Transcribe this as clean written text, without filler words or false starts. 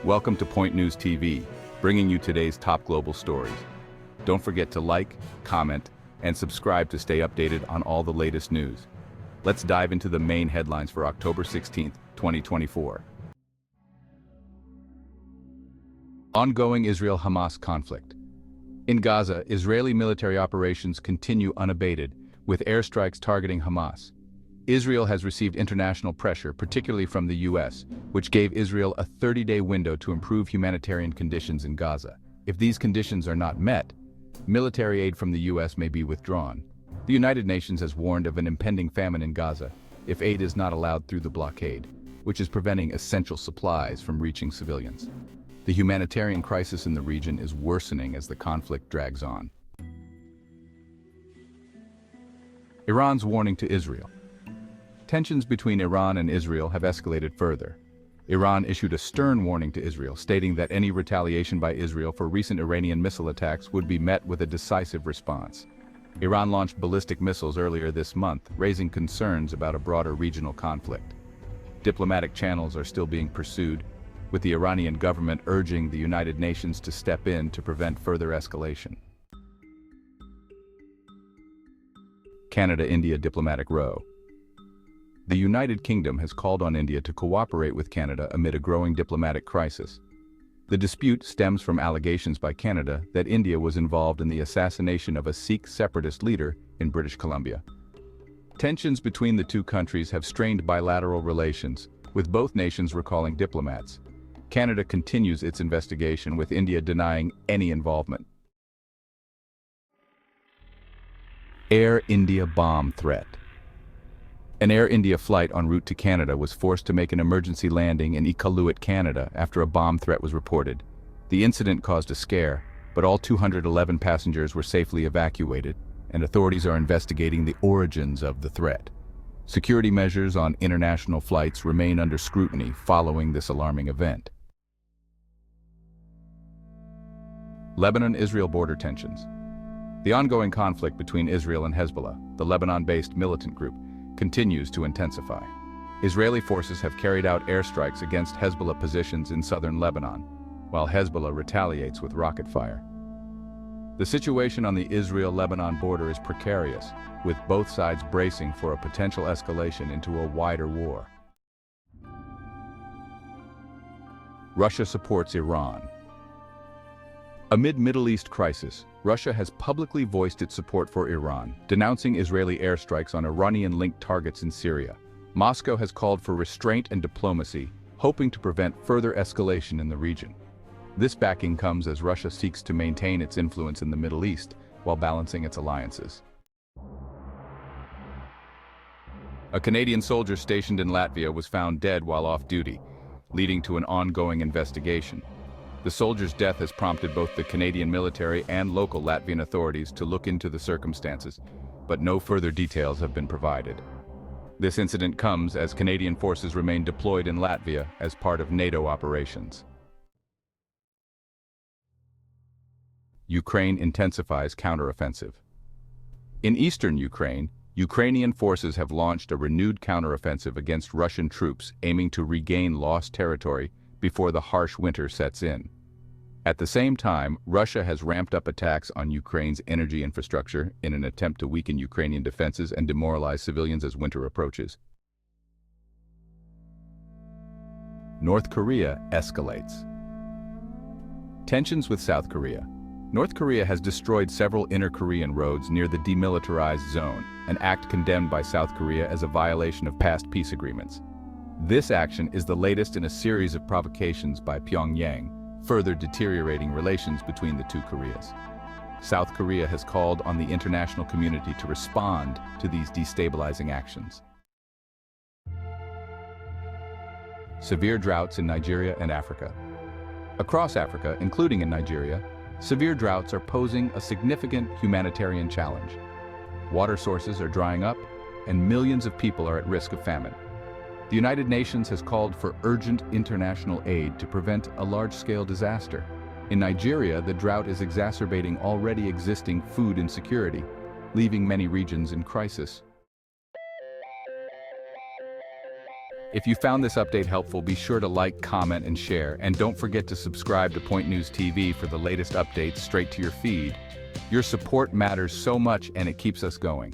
Welcome to Point News TV, bringing you today's top global stories. Don't forget to like, comment, and subscribe to stay updated on all the latest news. Let's dive into the main headlines for October 16, 2024. Ongoing Israel-Hamas conflict. In Gaza, Israeli military operations continue unabated, with airstrikes targeting Hamas. Israel has received international pressure, particularly from the U.S., which gave Israel a 30-day window to improve humanitarian conditions in Gaza. If these conditions are not met, military aid from the U.S. may be withdrawn. The United Nations has warned of an impending famine in Gaza if aid is not allowed through the blockade, which is preventing essential supplies from reaching civilians. The humanitarian crisis in the region is worsening as the conflict drags on. Iran's warning to Israel. Tensions between Iran and Israel have escalated further. Iran issued a stern warning to Israel, stating that any retaliation by Israel for recent Iranian missile attacks would be met with a decisive response. Iran launched ballistic missiles earlier this month, raising concerns about a broader regional conflict. Diplomatic channels are still being pursued, with the Iranian government urging the United Nations to step in to prevent further escalation. Canada-India diplomatic row. The United Kingdom has called on India to cooperate with Canada amid a growing diplomatic crisis. The dispute stems from allegations by Canada that India was involved in the assassination of a Sikh separatist leader in British Columbia. Tensions between the two countries have strained bilateral relations, with both nations recalling diplomats. Canada continues its investigation, with India denying any involvement. Air India bomb threat. An Air India flight en route to Canada was forced to make an emergency landing in Iqaluit, Canada, after a bomb threat was reported. The incident caused a scare, but all 211 passengers were safely evacuated, and authorities are investigating the origins of the threat. Security measures on international flights remain under scrutiny following this alarming event. Lebanon-Israel border tensions. The ongoing conflict between Israel and Hezbollah, the Lebanon-based militant group, continues to intensify. Israeli forces have carried out airstrikes against Hezbollah positions in southern Lebanon, while Hezbollah retaliates with rocket fire. The situation on the Israel-Lebanon border is precarious, with both sides bracing for a potential escalation into a wider war. Russia supports Iran. Amid Middle East crisis, Russia has publicly voiced its support for Iran, denouncing Israeli airstrikes on Iranian-linked targets in Syria. Moscow has called for restraint and diplomacy, hoping to prevent further escalation in the region. This backing comes as Russia seeks to maintain its influence in the Middle East while balancing its alliances. A Canadian soldier stationed in Latvia was found dead while off duty, leading to an ongoing investigation. The soldier's death has prompted both the Canadian military and local Latvian authorities to look into the circumstances, but no further details have been provided. This incident comes as Canadian forces remain deployed in Latvia as part of NATO operations. Ukraine intensifies counteroffensive. In eastern Ukraine, Ukrainian forces have launched a renewed counteroffensive against Russian troops aiming to regain lost territory before the harsh winter sets in. At the same time, Russia has ramped up attacks on Ukraine's energy infrastructure in an attempt to weaken Ukrainian defenses and demoralize civilians as winter approaches. North Korea escalates. Tensions with South Korea. North Korea has destroyed several inner Korean roads near the demilitarized zone, an act condemned by South Korea as a violation of past peace agreements. This action is the latest in a series of provocations by Pyongyang, further deteriorating relations between the two Koreas. South Korea has called on the international community to respond to these destabilizing actions. Severe droughts in Nigeria and Africa. Across Africa, including in Nigeria, severe droughts are posing a significant humanitarian challenge. Water sources are drying up, and millions of people are at risk of famine. The United Nations has called for urgent international aid to prevent a large-scale disaster. In Nigeria, the drought is exacerbating already existing food insecurity, leaving many regions in crisis. If you found this update helpful, be sure to like, comment, and share, and don't forget to subscribe to Point News TV for the latest updates straight to your feed. Your support matters so much and it keeps us going.